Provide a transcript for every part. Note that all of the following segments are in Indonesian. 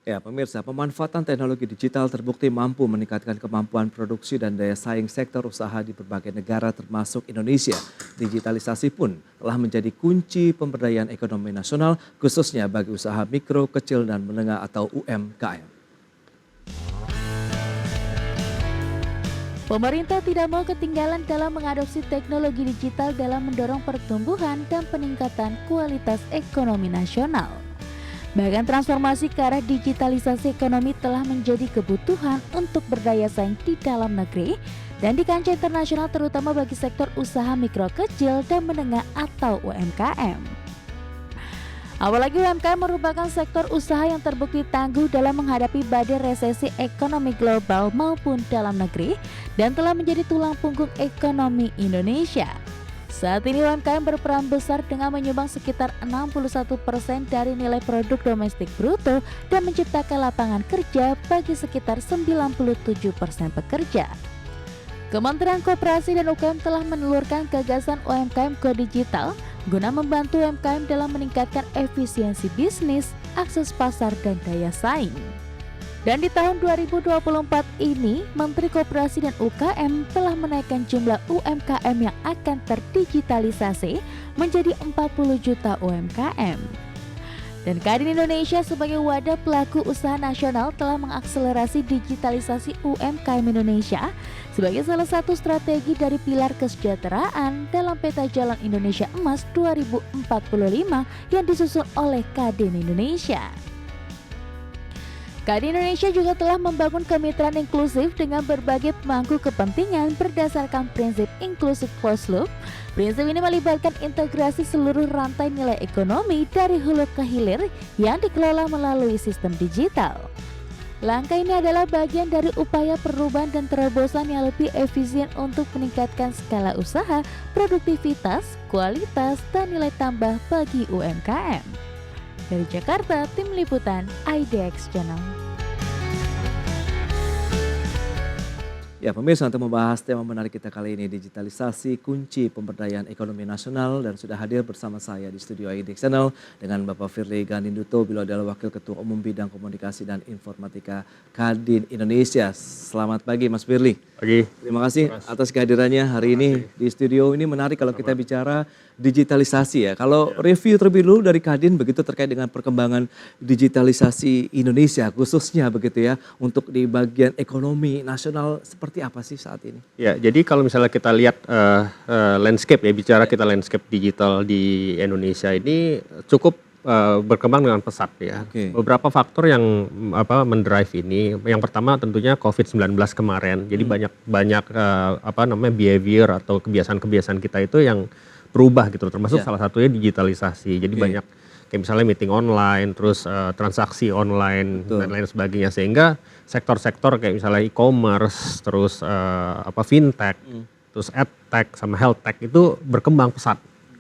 Ya, pemirsa, pemanfaatan teknologi digital terbukti mampu meningkatkan kemampuan produksi dan daya saing sektor usaha di berbagai negara termasuk Indonesia. Digitalisasi pun telah menjadi kunci pemberdayaan ekonomi nasional khususnya bagi usaha mikro, kecil dan menengah atau UMKM. Pemerintah tidak mau ketinggalan dalam mengadopsi teknologi digital dalam mendorong pertumbuhan dan peningkatan kualitas ekonomi nasional. Bahkan transformasi ke arah digitalisasi ekonomi telah menjadi kebutuhan untuk berdaya saing di dalam negeri dan di kancah internasional terutama bagi sektor usaha mikro kecil dan menengah atau UMKM. Apalagi UMKM merupakan sektor usaha yang terbukti tangguh dalam menghadapi badai resesi ekonomi global maupun dalam negeri dan telah menjadi tulang punggung ekonomi Indonesia. Saat ini UMKM berperan besar dengan menyumbang sekitar 61% dari nilai produk domestik bruto dan menciptakan lapangan kerja bagi sekitar 97% pekerja. Kementerian Koperasi dan UKM telah menelurkan gagasan UMKM Go Digital guna membantu UMKM dalam meningkatkan efisiensi bisnis, akses pasar, dan daya saing. Dan di tahun 2024 ini, Menteri Koperasi dan UKM telah menaikkan jumlah UMKM yang akan terdigitalisasi menjadi 40 juta UMKM. Dan Kadin Indonesia sebagai wadah pelaku usaha nasional telah mengakselerasi digitalisasi UMKM Indonesia sebagai salah satu strategi dari pilar kesejahteraan dalam peta jalan Indonesia Emas 2045 yang disusun oleh Kadin Indonesia. Kadin Indonesia juga telah membangun kemitraan inklusif dengan berbagai pemangku kepentingan berdasarkan prinsip inclusive closed loop. Prinsip ini melibatkan integrasi seluruh rantai nilai ekonomi dari hulu ke hilir yang dikelola melalui sistem digital. Langkah ini adalah bagian dari upaya perubahan dan terobosan yang lebih efisien untuk meningkatkan skala usaha, produktivitas, kualitas, dan nilai tambah bagi UMKM. Dari Jakarta, Tim Liputan IDX Channel. Ya, pemirsa, untuk membahas tema menarik kita kali ini, digitalisasi kunci pemberdayaan ekonomi nasional, dan sudah hadir bersama saya di studio IDX Channel dengan Bapak Firly Ganinduto, beliau adalah Wakil Ketua Umum Bidang Komunikasi dan Informatika Kadin Indonesia. Selamat pagi Mas Firly. Pagi. Terima kasih atas kehadirannya hari ini di studio. Ini menarik kalau kita bicara digitalisasi ya. Kalau review terlebih dulu dari Kadin begitu terkait dengan perkembangan digitalisasi Indonesia khususnya begitu ya, untuk di bagian ekonomi nasional seperti apa sih saat ini? Ya, jadi kalau misalnya kita lihat landscape ya, bicara kita landscape digital di Indonesia ini cukup berkembang dengan pesat ya. Oke. Beberapa faktor yang mendrive ini. Yang pertama tentunya COVID-19 kemarin. Jadi banyak behavior atau kebiasaan-kebiasaan kita itu yang berubah gitu, termasuk salah satunya digitalisasi. Jadi banyak kayak misalnya meeting online, terus transaksi online dan lain sebagainya, sehingga sektor-sektor kayak misalnya e-commerce, terus fintech, terus edtech sama health tech itu berkembang pesat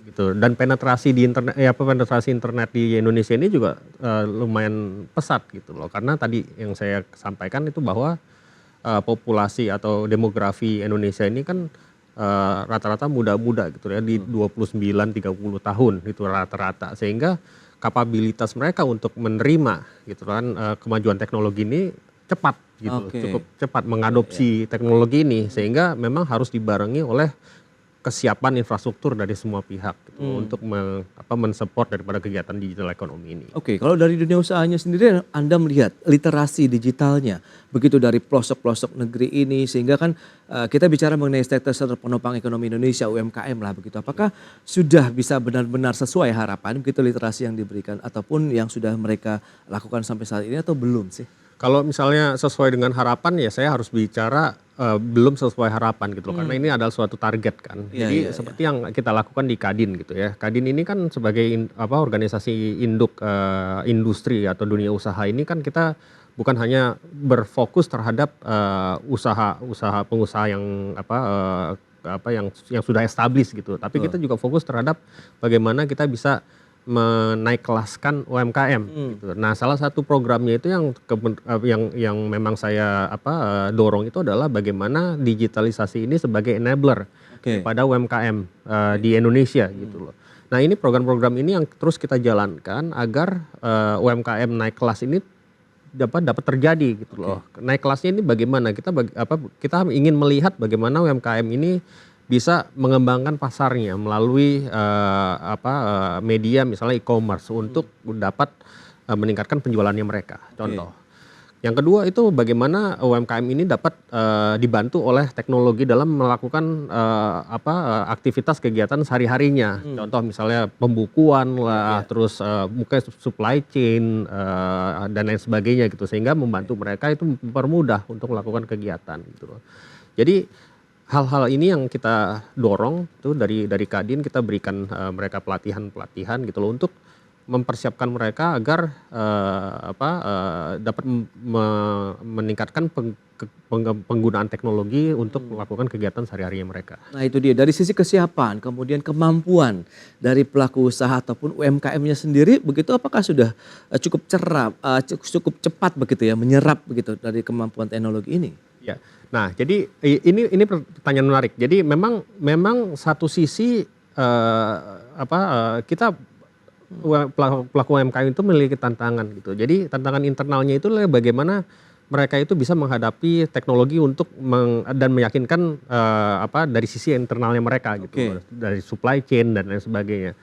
gitu. Dan penetrasi di internet penetrasi internet di Indonesia ini juga lumayan pesat gitu loh. Karena tadi yang saya sampaikan itu bahwa populasi atau demografi Indonesia ini kan rata-rata muda-muda gitu ya, di 29-30 tahun itu rata-rata, sehingga kapabilitas mereka untuk menerima gitu kan kemajuan teknologi ini cepat gitu, cukup cepat mengadopsi teknologi ini, sehingga memang harus dibarengi oleh kesiapan infrastruktur dari semua pihak gitu, untuk mensupport daripada kegiatan digital ekonomi ini. Oke, kalau dari dunia usahanya sendiri Anda melihat literasi digitalnya begitu dari pelosok-pelosok negeri ini, sehingga kan kita bicara mengenai sektor penopang ekonomi Indonesia, UMKM lah begitu. Apakah sudah bisa benar-benar sesuai harapan begitu literasi yang diberikan ataupun yang sudah mereka lakukan sampai saat ini, atau belum sih? Kalau misalnya sesuai dengan harapan ya saya harus bicara belum sesuai harapan gitu loh, karena ini adalah suatu target kan. Jadi seperti yang kita lakukan di Kadin gitu ya. Kadin ini kan sebagai organisasi induk industri atau dunia usaha ini kan kita bukan hanya berfokus terhadap usaha pengusaha yang yang sudah established gitu, tapi kita juga fokus terhadap bagaimana kita bisa menaik kelaskan UMKM gitu. Nah, salah satu programnya itu yang memang saya dorong itu adalah bagaimana digitalisasi ini sebagai enabler kepada UMKM di Indonesia gitu loh. Nah, ini program-program ini yang terus kita jalankan agar UMKM naik kelas ini dapat terjadi gitu loh. Naik kelasnya ini bagaimana? Kita ingin melihat bagaimana UMKM ini bisa mengembangkan pasarnya melalui media misalnya e-commerce untuk dapat meningkatkan penjualannya mereka. Contoh. Yang kedua itu bagaimana UMKM ini dapat dibantu oleh teknologi dalam melakukan aktivitas kegiatan sehari-harinya. Contoh misalnya pembukuan lah, terus mungkin supply chain dan lain sebagainya gitu, sehingga membantu mereka itu mempermudah untuk melakukan kegiatan gitu loh. Jadi hal-hal ini yang kita dorong tuh dari Kadin, kita berikan mereka pelatihan gitu loh untuk mempersiapkan mereka agar dapat meningkatkan penggunaan teknologi untuk melakukan kegiatan sehari-harinya mereka. Nah itu dia, dari sisi kesiapan, kemudian kemampuan dari pelaku usaha ataupun UMKM-nya sendiri, begitu apakah sudah cukup cukup cepat begitu ya, menyerap begitu dari kemampuan teknologi ini? Ya, nah jadi ini pertanyaan menarik. Jadi memang satu sisi kita pelaku UMKM itu memiliki tantangan gitu. Jadi tantangan internalnya itu adalah bagaimana mereka itu bisa menghadapi teknologi untuk dan meyakinkan dari sisi internalnya mereka gitu, dari supply chain dan lain sebagainya.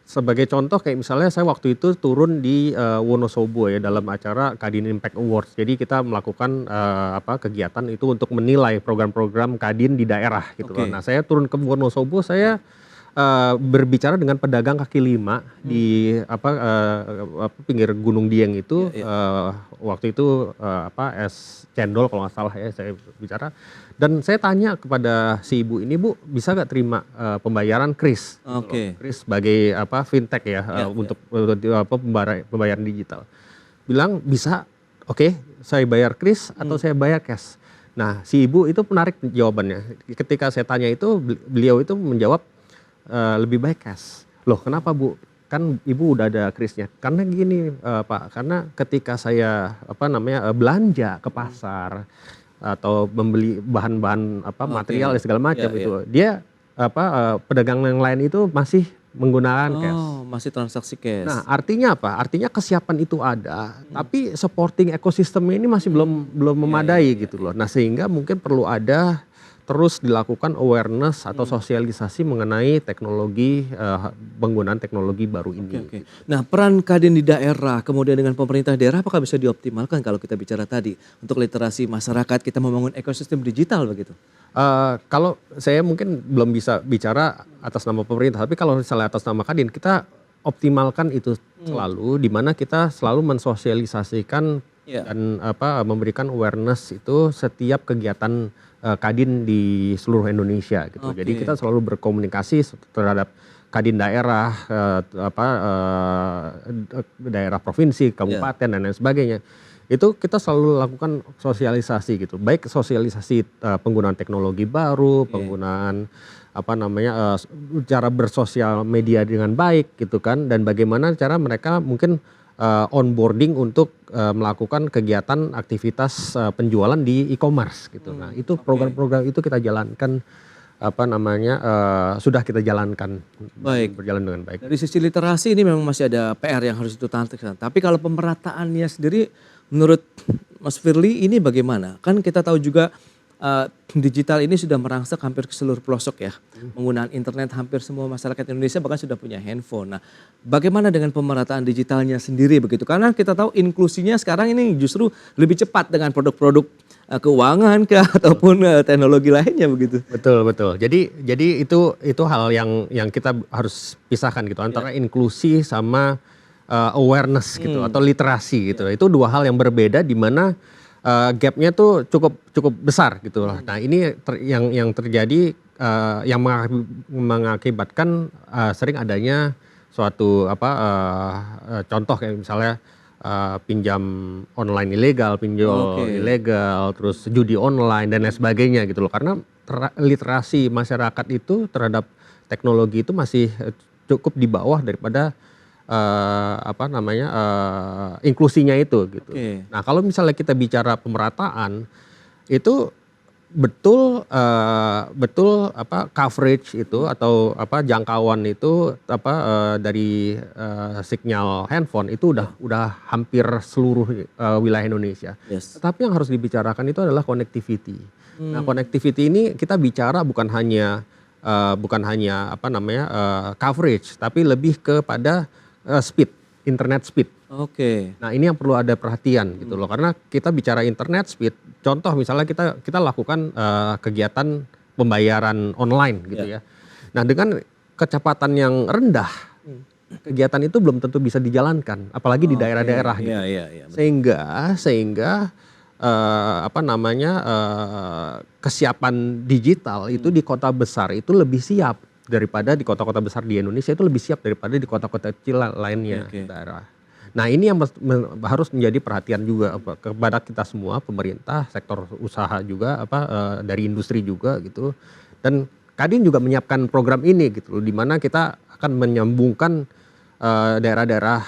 Sebagai contoh kayak misalnya saya waktu itu turun di Wonosobo ya dalam acara Kadin Impact Awards. Jadi kita melakukan kegiatan itu untuk menilai program-program Kadin di daerah gitu. Nah, saya turun ke Wonosobo, saya berbicara dengan pedagang kaki lima di pinggir Gunung Dieng itu. Waktu itu es cendol kalau nggak salah ya saya bicara, dan saya tanya kepada si ibu ini, Bu bisa nggak terima pembayaran KRIS? KRIS sebagai fintech ya, untuk pembayaran digital. Bilang bisa, oke, saya bayar KRIS atau saya bayar cash. Nah si ibu itu menarik jawabannya. Ketika saya tanya itu, beliau itu menjawab lebih baik cash. Loh kenapa Bu? Kan ibu udah ada KRIS-nya. Karena gini Pak, karena ketika saya belanja ke pasar atau membeli bahan-bahan material dan segala macam itu, dia pedagang yang lain itu masih menggunakan cash. Masih transaksi cash. Nah artinya apa? Artinya kesiapan itu ada, tapi supporting ekosistemnya ini masih belum memadai gitu loh. Nah sehingga mungkin perlu ada terus dilakukan awareness atau sosialisasi mengenai teknologi, penggunaan teknologi baru ini. Nah peran Kadin di daerah, kemudian dengan pemerintah daerah, apakah bisa dioptimalkan kalau kita bicara tadi untuk literasi masyarakat, kita membangun ekosistem digital begitu? Kalau saya mungkin belum bisa bicara atas nama pemerintah, tapi kalau misalnya atas nama Kadin, kita optimalkan itu selalu, di mana kita selalu mensosialisasikan dan memberikan awareness itu setiap kegiatan Kadin di seluruh Indonesia gitu. Jadi kita selalu berkomunikasi terhadap Kadin daerah, daerah provinsi, kabupaten dan lain sebagainya. Itu kita selalu lakukan sosialisasi gitu. Baik sosialisasi penggunaan teknologi baru, penggunaan cara bersosial media dengan baik gitu kan, dan bagaimana cara mereka mungkin onboarding untuk melakukan kegiatan aktivitas penjualan di e-commerce gitu. Nah, itu program-program itu kita jalankan sudah kita jalankan. Berjalan dengan baik. Dari sisi literasi ini memang masih ada PR yang harus dituntaskan. Tapi kalau pemerataannya sendiri menurut Mas Firly ini bagaimana? Kan kita tahu juga digital ini sudah merangsek hampir ke seluruh pelosok ya. Penggunaan internet hampir semua masyarakat Indonesia bahkan sudah punya handphone. Nah bagaimana dengan pemerataan digitalnya sendiri begitu? Karena kita tahu inklusinya sekarang ini justru lebih cepat dengan produk-produk keuangan ataupun teknologi lainnya begitu. Betul. Jadi itu hal yang kita harus pisahkan gitu antara inklusi sama awareness gitu atau literasi gitu. Itu dua hal yang berbeda di mana gapnya tuh cukup besar gitu loh. Nah ini yang terjadi yang mengakibatkan sering adanya suatu contoh kayak misalnya pinjam online ilegal, pinjol ilegal, terus judi online dan lain sebagainya gitu loh. Karena literasi masyarakat itu terhadap teknologi itu masih cukup di bawah daripada inklusinya itu gitu. Nah kalau misalnya kita bicara pemerataan itu betul apa coverage itu atau apa jangkauan itu apa dari sinyal handphone itu udah hampir seluruh wilayah Indonesia. Yes. Tetapi yang harus dibicarakan itu adalah connectivity. Nah, connectivity ini kita bicara bukan hanya apa namanya coverage, tapi lebih kepada speed, internet speed. Oke. Nah, ini yang perlu ada perhatian gitu loh, karena kita bicara internet speed. Contoh misalnya kita lakukan kegiatan pembayaran online gitu ya. Nah, dengan kecepatan yang rendah, kegiatan itu belum tentu bisa dijalankan, apalagi di daerah-daerah gitu. Iya. Sehingga apa namanya kesiapan digital itu di kota besar itu lebih siap daripada di kota-kota besar di Indonesia, itu lebih siap daripada di kota-kota kecil lainnya daerah. Nah, ini yang harus menjadi perhatian juga kepada kita semua, pemerintah, sektor usaha juga, dari industri juga gitu. Dan Kadin juga menyiapkan program ini gitu, di mana kita akan menyambungkan daerah-daerah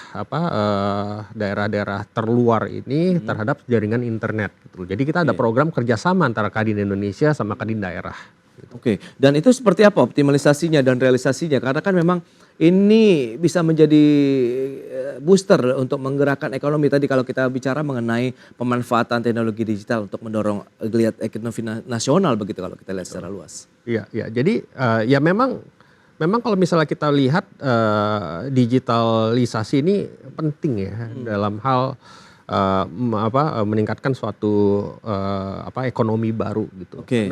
terluar ini terhadap jaringan internet gitu. Jadi kita ada program kerjasama antara Kadin Indonesia sama Kadin daerah. Gitu. Oke, dan itu seperti apa optimalisasinya dan realisasinya? Karena kan memang ini bisa menjadi booster untuk menggerakkan ekonomi. Tadi kalau kita bicara mengenai pemanfaatan teknologi digital untuk mendorong geliat ekonomi nasional begitu kalau kita lihat secara luas. Iya. Jadi ya memang kalau misalnya kita lihat digitalisasi ini penting ya dalam hal meningkatkan suatu ekonomi baru gitu. Oke.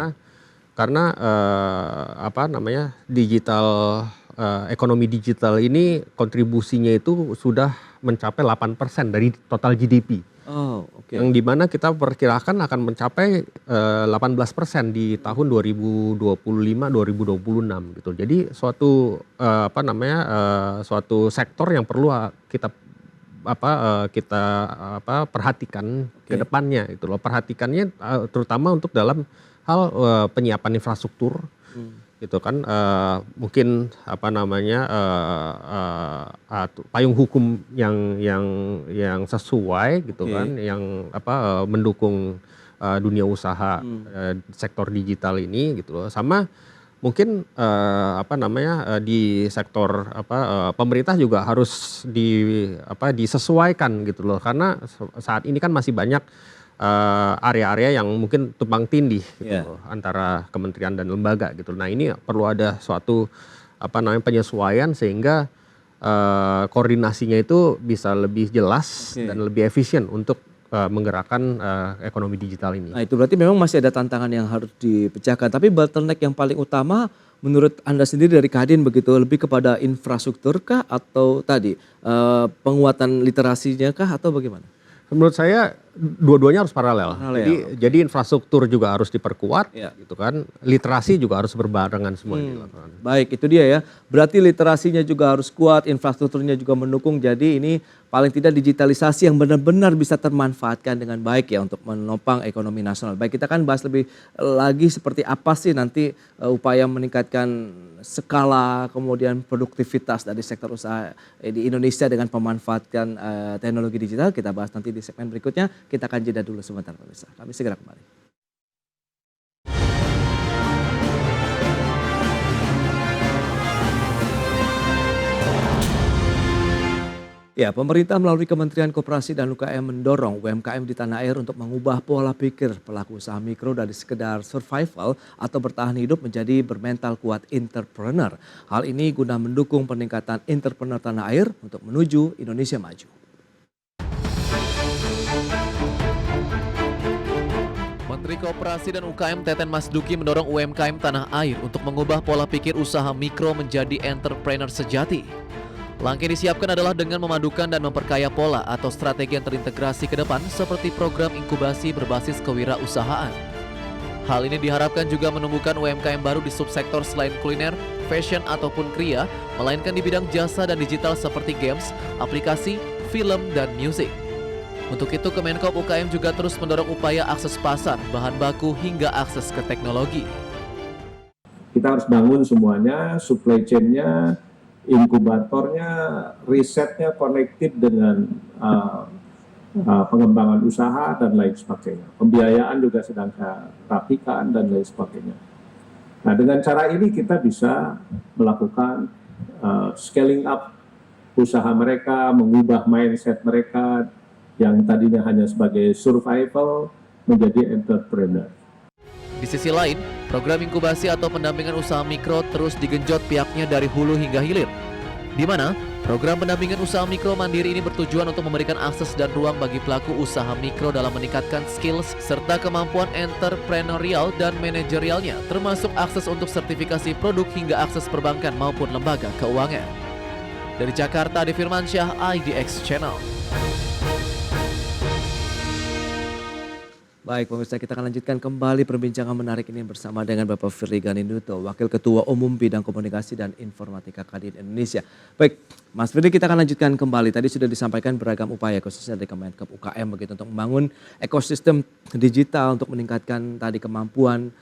Karena ekonomi digital ini kontribusinya itu sudah mencapai 8% dari total GDP. Oh, oke. Yang dimana kita perkirakan akan mencapai 18% di tahun 2025-2026 gitu. Jadi suatu suatu sektor yang perlu kita perhatikan ke depannya gitu loh. Perhatikannya terutama untuk dalam hal penyiapan infrastruktur gitu kan, mungkin payung hukum yang sesuai gitu kan, yang mendukung dunia usaha sektor digital ini gitu loh. Sama mungkin di sektor pemerintah juga harus disesuaikan gitu loh, karena saat ini kan masih banyak area-area yang mungkin tumpang tindih gitu loh, antara kementerian dan lembaga gitu. Nah, ini perlu ada suatu penyesuaian sehingga koordinasinya itu bisa lebih jelas dan lebih efisien untuk menggerakkan ekonomi digital ini. Nah, itu berarti memang masih ada tantangan yang harus dipecahkan. Tapi bottleneck yang paling utama menurut Anda sendiri dari Kadin begitu lebih kepada infrastruktur kah atau tadi penguatan literasinya kah atau bagaimana? Menurut saya dua-duanya harus paralel. Jadi infrastruktur juga harus diperkuat, gitu kan. Literasi juga harus berbarengan semua dilakukan. Baik, itu dia ya. Berarti literasinya juga harus kuat, infrastrukturnya juga mendukung. Jadi ini paling tidak digitalisasi yang benar-benar bisa termanfaatkan dengan baik ya untuk menopang ekonomi nasional. Baik, kita kan bahas lebih lagi seperti apa sih nanti upaya meningkatkan skala kemudian produktivitas dari sektor usaha di Indonesia dengan pemanfaatkan teknologi digital. Kita bahas nanti di segmen berikutnya. Kita akan jeda dulu sebentar pemirsa. Kami segera kembali. Ya, pemerintah melalui Kementerian Koperasi dan UKM mendorong UMKM di tanah air untuk mengubah pola pikir pelaku usaha mikro dari sekedar survival atau bertahan hidup menjadi bermental kuat entrepreneur. Hal ini guna mendukung peningkatan entrepreneur tanah air untuk menuju Indonesia maju. Menteri Koperasi dan UKM Teten Mas Duki mendorong UMKM tanah air untuk mengubah pola pikir usaha mikro menjadi entrepreneur sejati. Langkah yang disiapkan adalah dengan memadukan dan memperkaya pola atau strategi yang terintegrasi ke depan seperti program inkubasi berbasis kewirausahaan. Hal ini diharapkan juga menumbuhkan UMKM baru di subsektor selain kuliner, fashion ataupun kria, melainkan di bidang jasa dan digital seperti games, aplikasi, film, dan musik. Untuk itu Kemenkop UKM juga terus mendorong upaya akses pasar, bahan baku hingga akses ke teknologi. Kita harus bangun semuanya, supply chain-nya, inkubatornya, risetnya connected dengan pengembangan usaha dan lain sebagainya. Pembiayaan juga sedang saya rapikan dan lain sebagainya. Nah, dengan cara ini kita bisa melakukan scaling up usaha mereka, mengubah mindset mereka yang tadinya hanya sebagai survival menjadi entrepreneur. Di sisi lain, program inkubasi atau pendampingan usaha mikro terus digenjot pihaknya dari hulu hingga hilir, di mana program pendampingan usaha mikro mandiri ini bertujuan untuk memberikan akses dan ruang bagi pelaku usaha mikro dalam meningkatkan skills serta kemampuan entrepreneurial dan manajerialnya, termasuk akses untuk sertifikasi produk hingga akses perbankan maupun lembaga keuangan. Dari Jakarta, Adi Firmansyah, IDX Channel. Baik pemirsa, kita akan lanjutkan kembali perbincangan menarik ini bersama dengan Bapak Firly Ganinduto, Wakil Ketua Umum Bidang Komunikasi dan Informatika Kadin Indonesia. Baik, Mas Firly, kita akan lanjutkan kembali. Tadi sudah disampaikan beragam upaya khususnya dari Kemenkop UKM begitu untuk membangun ekosistem digital untuk meningkatkan tadi kemampuan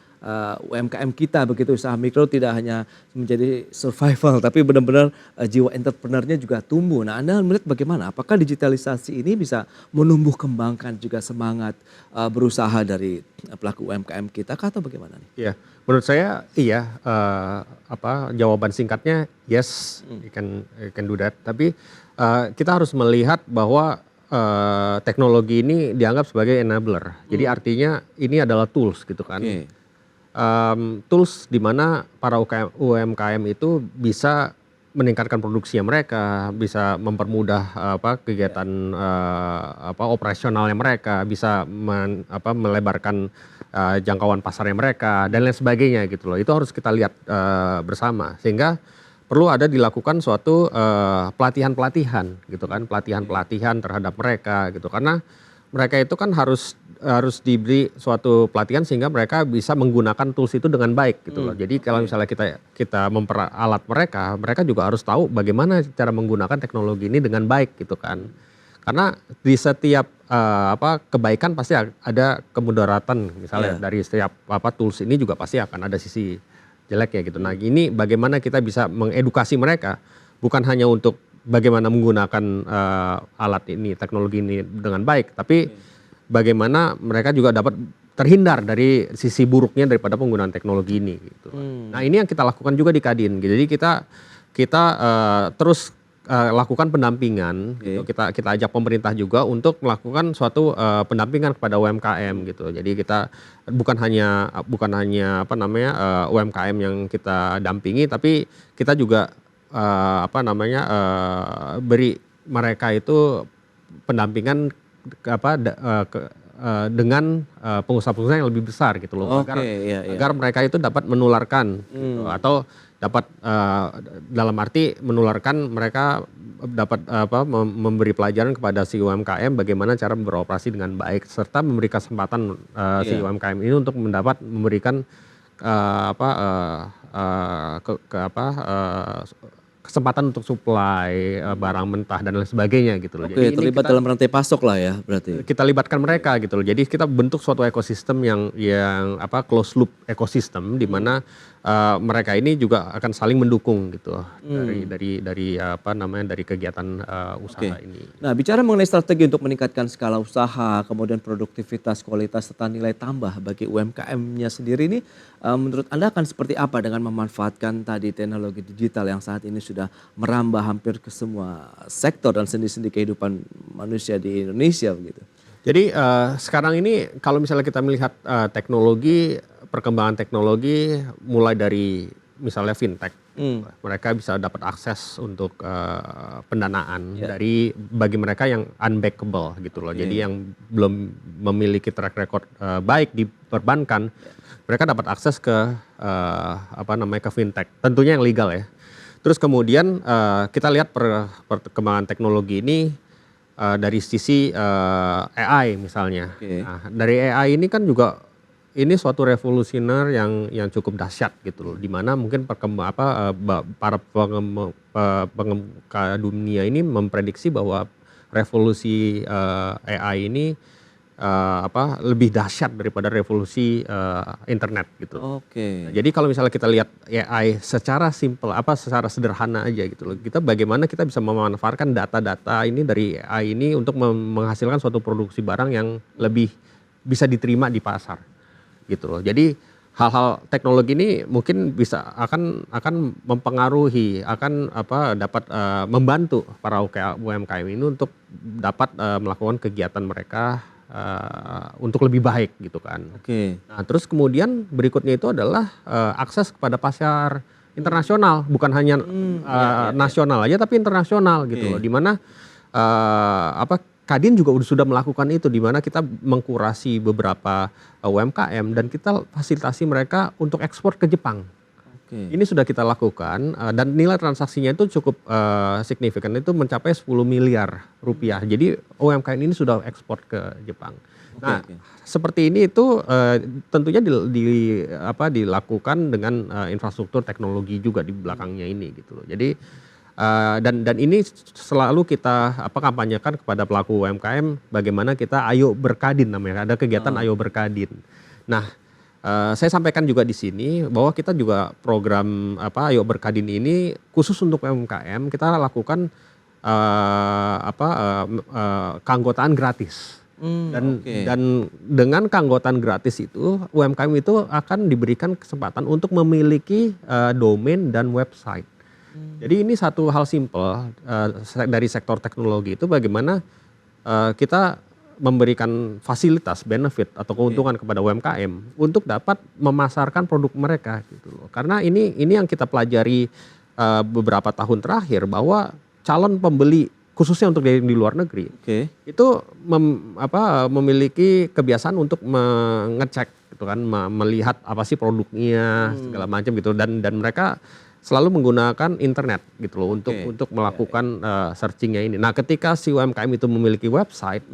UMKM kita begitu, usaha mikro tidak hanya menjadi survival tapi benar-benar jiwa entrepreneurnya juga tumbuh. Nah, Anda melihat bagaimana? Apakah digitalisasi ini bisa menumbuh kembangkan juga semangat berusaha dari pelaku UMKM kita atau bagaimana nih? Iya, menurut saya iya, jawaban singkatnya yes, you can do that. Tapi kita harus melihat bahwa teknologi ini dianggap sebagai enabler. Jadi artinya ini adalah tools gitu kan. Okay. Tools di mana para UMKM itu bisa meningkatkan produksinya mereka, bisa mempermudah kegiatan operasionalnya mereka, bisa melebarkan jangkauan pasarnya mereka dan lain sebagainya gitu loh. Itu harus kita lihat bersama, sehingga perlu ada dilakukan suatu pelatihan-pelatihan gitu kan, pelatihan-pelatihan terhadap mereka gitu, karena mereka itu kan harus diberi suatu pelatihan sehingga mereka bisa menggunakan tools itu dengan baik gitu loh. Jadi kalau misalnya kita memperalat mereka juga harus tahu bagaimana cara menggunakan teknologi ini dengan baik gitu kan. Karena di setiap kebaikan pasti ada kemudaratan, misalnya dari setiap tools ini juga pasti akan ada sisi jeleknya gitu. Nah, ini bagaimana kita bisa mengedukasi mereka bukan hanya untuk bagaimana menggunakan alat ini, teknologi ini dengan baik, tapi bagaimana mereka juga dapat terhindar dari sisi buruknya daripada penggunaan teknologi ini gitu. Nah, ini yang kita lakukan juga di Kadin. Jadi kita terus lakukan pendampingan gitu. Kita ajak pemerintah juga untuk melakukan suatu pendampingan kepada UMKM gitu. Jadi kita bukan hanya UMKM yang kita dampingi, tapi kita juga beri mereka itu pendampingan dengan pengusaha-pengusaha yang lebih besar gitu loh, agar mereka itu dapat menularkan gitu, atau dapat dalam arti menularkan, mereka dapat memberi pelajaran kepada si UMKM bagaimana cara beroperasi dengan baik, serta memberi kesempatan si UMKM ini untuk memberikan kesempatan untuk supply barang mentah dan lain sebagainya gitu loh. Jadi terlibat dalam rantai pasok lah ya berarti. Kita libatkan mereka gitu loh. Jadi kita bentuk suatu ekosistem yang close loop ekosistem di mana mereka ini juga akan saling mendukung gitu dari kegiatan usaha ini. Nah, bicara mengenai strategi untuk meningkatkan skala usaha, kemudian produktivitas, kualitas serta nilai tambah bagi UMKM-nya sendiri ini, menurut Anda akan seperti apa dengan memanfaatkan tadi teknologi digital yang saat ini sudah merambah hampir ke semua sektor dan sendi-sendi kehidupan manusia di Indonesia begitu? Jadi sekarang ini kalau misalnya kita melihat perkembangan teknologi mulai dari misalnya fintech, mereka bisa dapat akses untuk pendanaan bagi mereka yang unbankable gitu loh. Jadi yang belum memiliki track record baik di perbankan, mereka dapat akses ke ke fintech, tentunya yang legal ya. Terus kemudian kita lihat perkembangan teknologi ini dari sisi AI misalnya. Nah, dari AI ini kan juga ini suatu revolusioner yang cukup dahsyat gitu loh, di mana mungkin para pengemuka dunia ini memprediksi bahwa revolusi AI ini lebih dahsyat daripada revolusi internet gitu. Oke. Jadi kalau misalnya kita lihat AI secara simple, secara sederhana aja gitu loh. Kita bagaimana kita bisa memanfaatkan data-data ini dari AI ini untuk menghasilkan suatu produksi barang yang lebih bisa diterima di pasar gitu loh. Jadi hal-hal teknologi ini mungkin bisa akan mempengaruhi, dapat membantu para UMKM ini untuk dapat melakukan kegiatan mereka untuk lebih baik gitu kan. Oke. Nah, terus kemudian berikutnya itu adalah akses kepada pasar internasional, bukan hanya nasional aja tapi internasional gitu loh. Di mana Kadin juga sudah melakukan itu, di mana kita mengkurasi beberapa UMKM dan kita fasilitasi mereka untuk ekspor ke Jepang. Oke. Ini sudah kita lakukan dan nilai transaksinya itu cukup signifikan, itu mencapai 10 miliar rupiah. Jadi UMKM ini sudah ekspor ke Jepang. Nah, seperti ini itu tentunya dilakukan dengan infrastruktur teknologi juga di belakangnya ini gitu loh. Jadi dan ini selalu kita kampanyekan kepada pelaku UMKM bagaimana kita ayo berkadin namanya. Ada kegiatan ayo berkadin. Nah, saya sampaikan juga di sini bahwa kita juga program Ayo Berkadin ini khusus untuk UMKM kita lakukan keanggotaan gratis. Dan dengan keanggotaan gratis itu UMKM itu akan diberikan kesempatan untuk memiliki domain dan website. Jadi ini satu hal simpel dari sektor teknologi itu bagaimana kita memberikan fasilitas, benefit atau keuntungan kepada UMKM untuk dapat memasarkan produk mereka gitu loh. Karena ini yang kita pelajari beberapa tahun terakhir bahwa calon pembeli khususnya untuk di luar negeri itu memiliki kebiasaan untuk mengecek gitu kan, melihat apa sih produknya segala macam gitu dan mereka selalu menggunakan internet gitu loh untuk melakukan searchingnya ini. Nah, ketika si UMKM itu memiliki website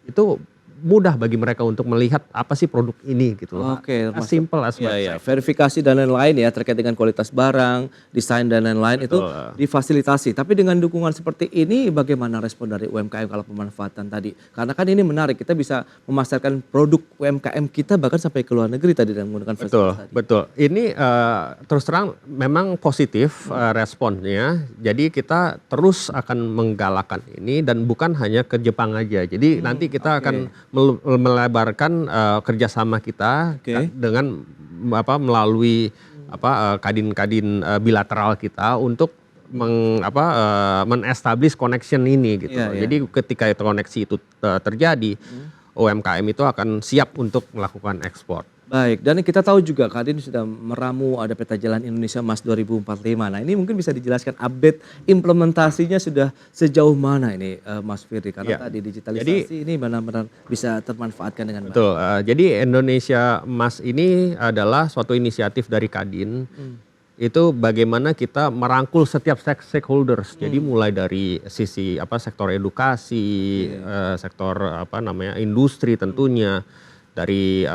itu mudah bagi mereka untuk melihat apa sih produk ini gitu loh. As simple as website. Verifikasi dan lain-lain ya terkait dengan kualitas barang, desain dan lain-lain itu difasilitasi. Tapi dengan dukungan seperti ini bagaimana respon dari UMKM kalau pemanfaatan tadi? Karena kan ini menarik, kita bisa memasarkan produk UMKM kita bahkan sampai ke luar negeri tadi dengan menggunakan fasilitas tadi. Betul. Ini terus terang memang positif responnya. Jadi kita terus akan menggalakkan ini dan bukan hanya ke Jepang aja. Jadi nanti kita akan melebarkan kerjasama kita dengan melalui kadin-kadin bilateral kita untuk men-establish connection ini gitu. Jadi ketika koneksi itu terjadi, UMKM itu akan siap untuk melakukan ekspor. Baik, dan kita tahu juga Kadin sudah meramu ada peta jalan Indonesia Emas 2045. Nah, ini mungkin bisa dijelaskan update implementasinya sudah sejauh mana ini Mas Firly, karena tadi digitalisasi ini benar-benar bisa termanfaatkan dengan baik. Betul, jadi Indonesia Emas ini adalah suatu inisiatif dari Kadin. Itu bagaimana kita merangkul setiap stakeholders. Jadi mulai dari sisi sektor edukasi, sektor industri tentunya, dari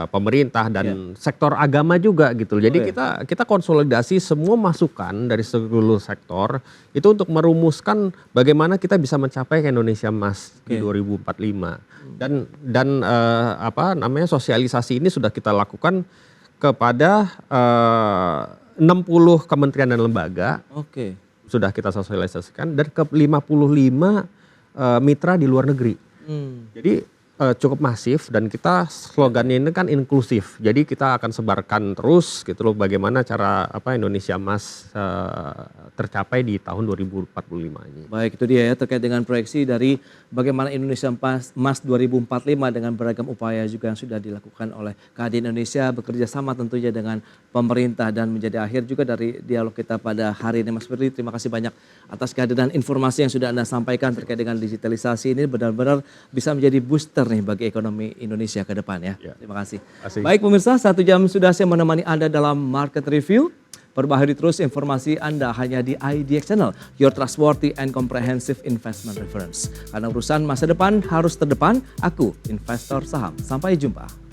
pemerintah dan sektor agama juga gitu. Jadi kita konsolidasi semua masukan dari seluruh sektor itu untuk merumuskan bagaimana kita bisa mencapai Indonesia Emas di 2045. Dan sosialisasi ini sudah kita lakukan kepada 60 kementerian dan lembaga. Sudah kita sosialisasikan dan ke 55 mitra di luar negeri. Jadi cukup masif dan kita slogannya ini kan inklusif. Jadi kita akan sebarkan terus gitu loh bagaimana cara Indonesia Emas tercapai di tahun 2045 ini. Baik, itu dia ya terkait dengan proyeksi dari bagaimana Indonesia Emas 2045 dengan beragam upaya juga yang sudah dilakukan oleh Kadin Indonesia bekerja sama tentunya dengan pemerintah dan menjadi akhir juga dari dialog kita pada hari ini. Mas Firly, terima kasih banyak atas kehadiran informasi yang sudah Anda sampaikan terkait dengan digitalisasi ini, benar-benar bisa menjadi booster nih bagi ekonomi Indonesia ke depan ya. Terima kasih. Baik pemirsa, 1 jam sudah saya menemani Anda dalam Market Review. Perbaharui terus informasi Anda hanya di IDX Channel, your trustworthy and comprehensive investment reference. Karena urusan masa depan harus terdepan, aku investor saham. Sampai jumpa.